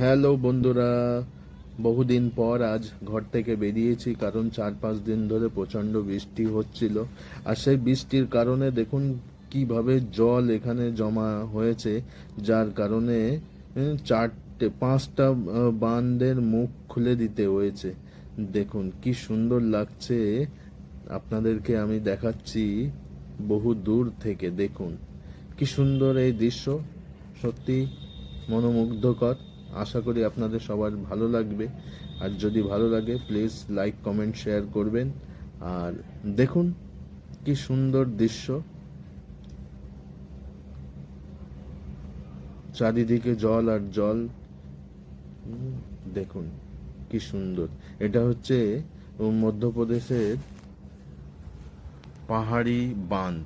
Hello বন্ধুরা, বহুদিন পর আজ ঘর থেকে বেরিয়েছি, কারণ 4-5 দিন ধরে প্রচণ্ড বৃষ্টি হচ্ছিল। আর সেই বৃষ্টির কারণে দেখুন কিভাবে জল এখানে জমা হয়েছে, যার কারণে 4-5টা বাঁধের মুখ খুলে দিতে হয়েছে। দেখুন কি সুন্দর লাগছে, আপনাদেরকে আমি দেখাচ্ছি বহু দূর থেকে। দেখুন কি সুন্দর এই দৃশ্য, সত্যি মনোমুগ্ধকর। আশা করি আপনাদের সবার ভালো লাগবে। আর যদি ভালো লাগে প্লিজ লাইক কমেন্ট শেয়ার করবেন। আর দেখুন কি সুন্দর দৃশ্য, চারিদিকে জল আর জল। দেখুন কি সুন্দর। এটা হচ্ছে মধ্যপ্রদেশের পাহাড়ি বাঁধ।